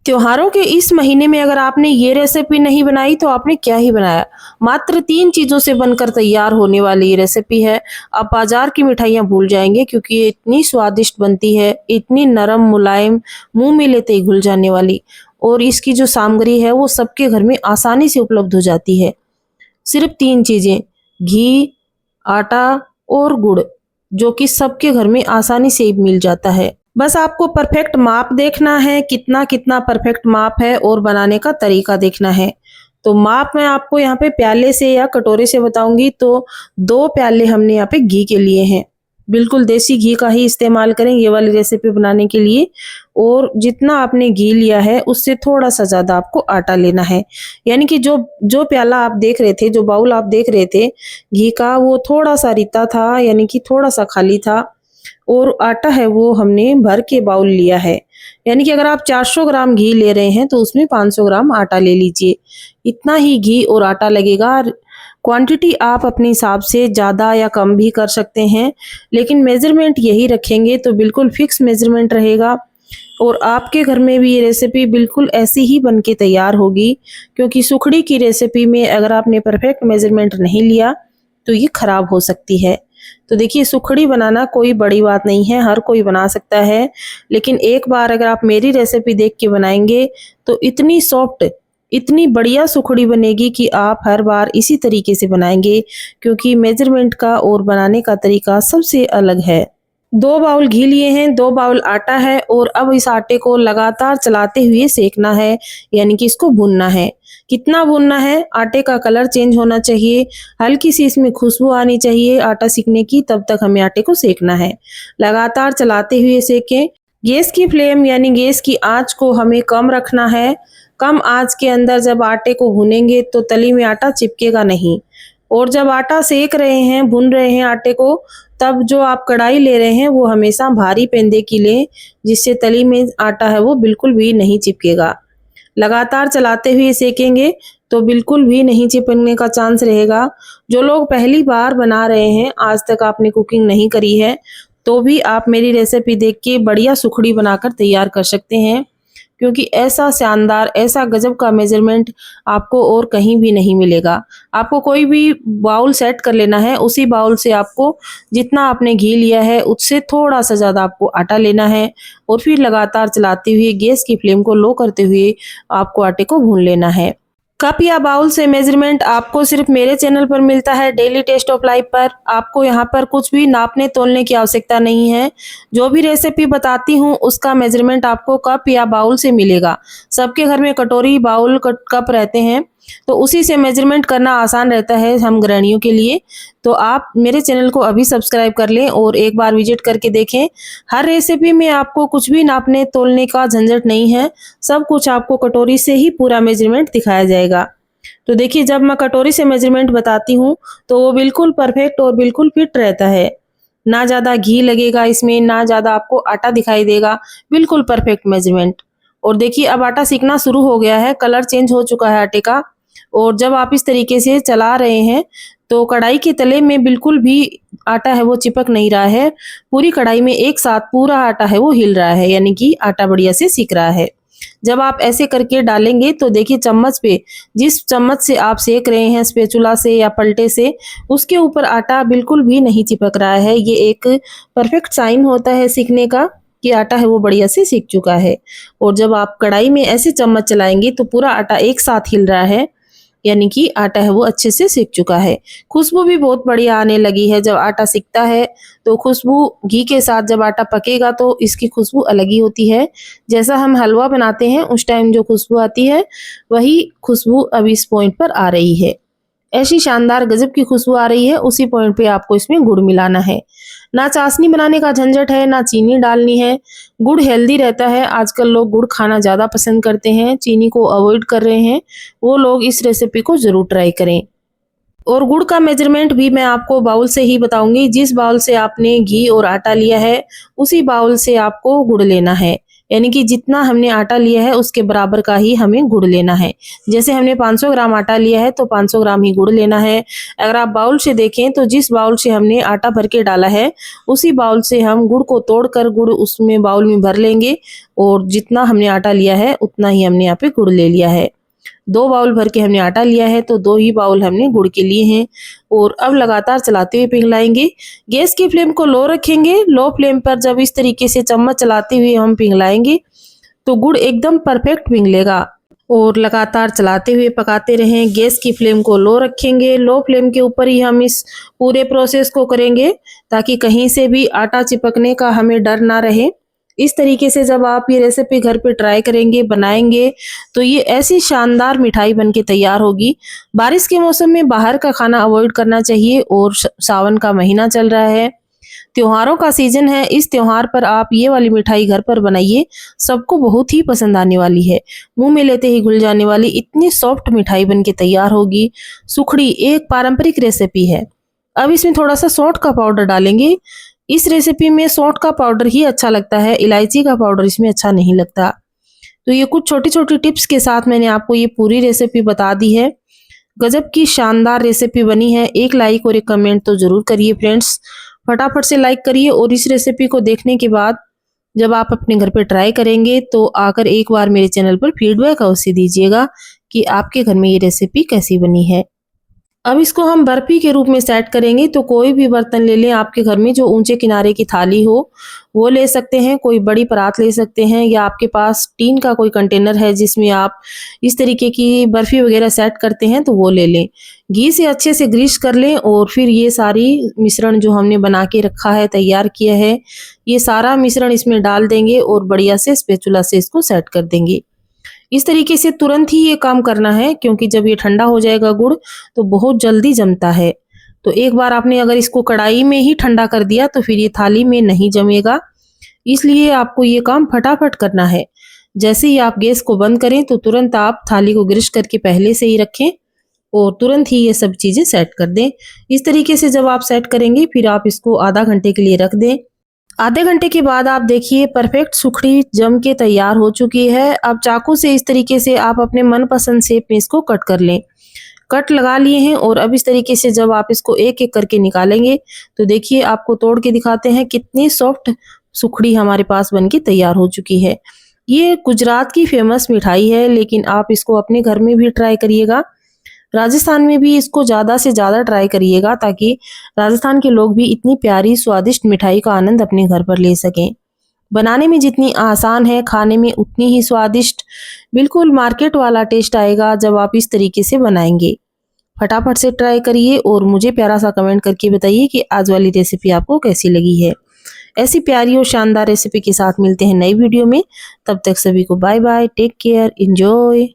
त्योहारों के इस महीने में अगर आपने ये रेसिपी नहीं बनाई तो आपने क्या ही बनाया। मात्र 3 चीज़ों से बनकर तैयार होने वाली ये रेसिपी है। आप बाज़ार की मिठाइयाँ भूल जाएँगे क्योंकि ये इतनी स्वादिष्ट बनती है, इतनी नरम मुलायम, मुँह में लेते ही घुल जाने वाली और इसकी जो सामग्री है वो सबके घर में आसानी से उपलब्ध हो जाती है। सिर्फ़ 3 चीज़ें घी, आटा और गुड़, जो कि सबके घर में आसानी से मिल जाता है। बस आपको परफेक्ट माप देखना है, कितना-कितना परफेक्ट माप है और बनाने का तरीका देखना है। तो माप मैं आपको यहाँ पे प्याले से या कटोरे से बताऊँगी तो 2 प्याले हमने यहाँ पे घी के लिए हैं। बिल्कुल देसी घी का ही इस्तेमाल करें ये वाली रेसिपी बनाने के लिए और जितना आपने घी लिया है उससे थोड़ा-सा ज़्यादा आपको आटा लेना है। यानी कि जो जो प्याला आप देख रहे थे, जो बाउल आप देख रहे थे घी का वो थोड़ा-सा रिता था यानी कि थोड़ा-सा खाली था और आटा है वो हमने भर के बाउल लिया है। यानी कि अगर आप 400 ग्राम घी ले रहे हैं तो उसमें 500 ग्राम आटा ले लीजिए। इतना ही घी और आटा लगेगा। क्वांटिटी आप अपने हिसाब से ज़्यादा या कम भी कर सकते हैं, लेकिन मेज़रमेंट यही रखेंगे तो बिल्कुल फिक्स मेज़रमेंट रहेगा और आपके घर में भी ये रेसिपी बिल्कुल ऐसी ही बन के तैयार होगी क्योंकि सुखड़ी की रेसिपी में अगर आपने परफेक्ट मेज़रमेंट नहीं लिया तो ये खराब हो सकती है। तो देखिए सुखड़ी बनाना कोई बड़ी बात नहीं है, हर कोई बना सकता है, लेकिन एक बार अगर आप मेरी रेसिपी देख के बनाएँगे तो इतनी सॉफ्ट, इतनी बढ़िया सुखड़ी बनेगी कि आप हर बार इसी तरीके से बनाएँगे क्योंकि मेज़रमेंट का और बनाने का तरीका सबसे अलग है। 2 बाउल घी लिए हैं, 2 बाउल आटा है और अब इस आटे को लगातार चलाते हुए सेकना है, यानी कि इसको भूनना है। कितना भूनना है? आटे का कलर चेंज होना चाहिए, हल्की सी इसमें खुशबू आनी चाहिए आटा सिकने की, तब तक हमें आटे को सेकना है। लगातार चलाते हुए सेकें। गैस की फ्लेम यानी गैस की आँच को हमें कम रखना है। कम आँच के अंदर जब आटे को भूनेंगे तो तली में आटा चिपकेगा नहीं और जब आटा सेक रहे हैं, भून रहे हैं आटे को, तब जो आप कढ़ाई ले रहे हैं वो हमेशा भारी पेंदे की लें, जिससे तली में आटा है वो बिल्कुल भी नहीं चिपकेगा। लगातार चलाते हुए सेकेंगे तो बिल्कुल भी नहीं चिपकने का चांस रहेगा। जो लोग पहली बार बना रहे हैं, आज तक आपने कुकिंग नहीं करी है, तो भी आप मेरी रेसिपी देख के बढ़िया सुखड़ी बनाकर तैयार कर सकते हैं क्योंकि ऐसा शानदार, ऐसा गजब का मेज़रमेंट आपको और कहीं भी नहीं मिलेगा। आपको कोई भी बाउल सेट कर लेना है, उसी बाउल से आपको जितना आपने घी लिया है, उससे थोड़ा-सा ज़्यादा आपको आटा लेना है और फिर लगातार चलाते हुए गैस की फ्लेम को लो करते हुए आपको आटे को भून लेना है। कप या बाउल से मेज़रमेंट आपको सिर्फ मेरे चैनल पर मिलता है डेली टेस्ट ऑफ लाइफ पर। आपको यहाँ पर कुछ भी नापने तोलने की आवश्यकता नहीं है। जो भी रेसिपी बताती हूँ उसका मेज़रमेंट आपको कप या बाउल से मिलेगा। सबके घर में कटोरी, बाउल, कप रहते हैं तो उसी से मेज़रमेंट करना आसान रहता है हम गृहिणियों के लिए। तो आप मेरे चैनल को अभी सब्सक्राइब कर लें और एक बार विजिट करके देखें। हर रेसिपी में आपको कुछ भी नापने तोलने का झंझट नहीं है, सब कुछ आपको कटोरी से ही पूरा मेज़रमेंट दिखाया जाएगा। तो देखिए जब मैं कटोरी से मेज़रमेंट बताती हूँ तो वो बिल्कुल परफेक्ट और बिल्कुल फिट रहता है। ना ज़्यादा घी लगेगा इसमें, ना ज़्यादा आपको आटा दिखाई देगा, बिल्कुल परफेक्ट मेज़रमेंट। और देखिए अब आटा सिकना शुरू हो गया है, कलर चेंज हो चुका है आटे का और जब आप इस तरीके से चला रहे हैं तो कढ़ाई के तले में बिल्कुल भी आटा है वो चिपक नहीं रहा है। पूरी कढ़ाई में एक साथ पूरा आटा है वो हिल रहा है, यानी कि आटा बढ़िया से सिक रहा है। जब आप ऐसे करके डालेंगे तो देखिए चम्मच पे, जिस चम्मच से आप सेक रहे हैं, स्पैचुला से या पलटे से, उसके ऊपर आटा बिल्कुल भी नहीं चिपक रहा है। ये एक परफेक्ट साइन होता है सीखने का कि आटा है वो बढ़िया से सीख चुका है। और जब आप कढ़ाई में ऐसे चम्मच चलाएंगे तो पूरा आटा एक साथ हिल रहा है, यानी कि आटा है वो अच्छे से सिक चुका है। खुशबू भी बहुत बढ़िया आने लगी है। जब आटा सिकता है तो खुशबू, घी के साथ जब आटा पकेगा तो इसकी खुशबू अलग ही होती है। जैसा हम हलवा बनाते हैं उस टाइम जो खुशबू आती है, वही खुशबू अब इस पॉइंट पर आ रही है। ऐसी शानदार गजब की खुशबू आ रही है, उसी पॉइंट पे आपको इसमें गुड़ मिलाना है। ना चाशनी बनाने का झंझट है, ना चीनी डालनी है। गुड़ हेल्दी रहता है, आजकल लोग गुड़ खाना ज़्यादा पसंद करते हैं, चीनी को अवॉइड कर रहे हैं। वो लोग इस रेसिपी को ज़रूर ट्राई करें। और गुड़ का मेजरमेंट भी मैं आपको बाउल से ही बताऊंगी। जिस बाउल से आपने घी और आटा लिया है, उसी बाउल से आपको गुड़ लेना है। यानी कि जितना हमने आटा लिया है उसके बराबर का ही हमें गुड़ लेना है। जैसे हमने 500 ग्राम आटा लिया है तो 500 ग्राम ही गुड़ लेना है। अगर आप बाउल से देखें तो जिस बाउल से हमने आटा भर के डाला है उसी बाउल से हम गुड़ को तोड़कर गुड़ उसमें बाउल में भर लेंगे और जितना हमने आटा लिया है उतना ही हमने यहाँ पे गुड़ ले लिया है। 2 बाउल भर के हमने आटा लिया है तो 2 ही बाउल हमने गुड़ के लिए हैं और अब लगातार चलाते हुए पिघलाएंगे। गैस की फ्लेम को लो रखेंगे। लो फ्लेम पर जब इस तरीके से चम्मच चलाते हुए हम पिघलाएंगे तो गुड़ एकदम परफेक्ट पिघलेगा और लगातार चलाते हुए पकाते रहें। गैस की फ्लेम को लो रखेंगे। लो फ्लेम के ऊपर ही हम इस पूरे प्रोसेस को करेंगे ताकि कहीं से भी आटा चिपकने का हमें डर ना रहे। इस तरीके से जब आप ये रेसिपी घर पे ट्राई करेंगे, बनाएंगे तो ये ऐसी शानदार मिठाई बनके तैयार होगी। बारिश के मौसम में बाहर का खाना अवॉइड करना चाहिए और सावन का महीना चल रहा है, त्योहारों का सीजन है। इस त्योहार पर आप ये वाली मिठाई घर पर बनाइए, सबको बहुत ही पसंद आने वाली है। मुंह में लेते ही घुल जाने वाली इतनी सॉफ्ट मिठाई बनके तैयार होगी। सुखड़ी एक पारंपरिक रेसिपी है। अब इसमें थोड़ा सा सौंठ का पाउडर डालेंगे। इस रेसिपी में सौंठ का पाउडर ही अच्छा लगता है, इलायची का पाउडर इसमें अच्छा नहीं लगता। तो ये कुछ छोटी छोटी टिप्स के साथ मैंने आपको ये पूरी रेसिपी बता दी है। गजब की शानदार रेसिपी बनी है। एक लाइक और एक कमेंट तो जरूर करिए फ्रेंड्स, फटाफट से लाइक करिए। और इस रेसिपी को देखने के बाद जब आप अपने घर पे ट्राई करेंगे तो आकर एक बार मेरे चैनल पर फीडबैक अवश्य दीजिएगा कि आपके घर में ये रेसिपी कैसी बनी है। अब इसको हम बर्फी के रूप में सेट करेंगे। तो कोई भी बर्तन ले लें, आपके घर में जो ऊंचे किनारे की थाली हो वो ले सकते हैं, कोई बड़ी परात ले सकते हैं, या आपके पास टीन का कोई कंटेनर है जिसमें आप इस तरीके की बर्फी वगैरह सेट करते हैं तो वो ले लें। घी से अच्छे से ग्रीस कर लें और फिर ये सारी मिश्रण जो हमने बना के रखा है, तैयार किया है, ये सारा मिश्रण इसमें डाल देंगे और बढ़िया से स्पैचुला से इसको सेट कर देंगे। इस तरीके से तुरंत ही ये काम करना है क्योंकि जब ये ठंडा हो जाएगा गुड़ तो बहुत जल्दी जमता है। तो एक बार आपने अगर इसको कढ़ाई में ही ठंडा कर दिया तो फिर ये थाली में नहीं जमेगा, इसलिए आपको ये काम फटाफट करना है। जैसे ही आप गैस को बंद करें तो तुरंत आप थाली को ग्रीस करके पहले से ही रखें और तुरंत ही ये सब चीजें सेट कर दें। इस तरीके से जब आप सेट करेंगे फिर आप इसको आधा घंटे के लिए रख दें। आधे घंटे के बाद आप देखिए परफेक्ट सुखड़ी जम के तैयार हो चुकी है। अब चाकू से इस तरीके से आप अपने मनपसंद शेप में इसको कट कर लें। कट लगा लिए हैं और अब इस तरीके से जब आप इसको एक एक करके निकालेंगे तो देखिए आपको तोड़ के दिखाते हैं कितनी सॉफ्ट सुखड़ी हमारे पास बनके तैयार हो चुकी है। ये गुजरात की फेमस मिठाई है, लेकिन आप इसको अपने घर में भी ट्राई करिएगा। राजस्थान में भी इसको ज़्यादा से ज़्यादा ट्राई करिएगा ताकि राजस्थान के लोग भी इतनी प्यारी स्वादिष्ट मिठाई का आनंद अपने घर पर ले सकें। बनाने में जितनी आसान है, खाने में उतनी ही स्वादिष्ट, बिल्कुल मार्केट वाला टेस्ट आएगा जब आप इस तरीके से बनाएंगे। फटाफट से ट्राई करिए और मुझे प्यारा सा कमेंट करके बताइए कि आज वाली रेसिपी आपको कैसी लगी है। ऐसी प्यारी और शानदार रेसिपी के साथ मिलते हैं नई वीडियो में। तब तक सभी को bye bye, take care, enjoy.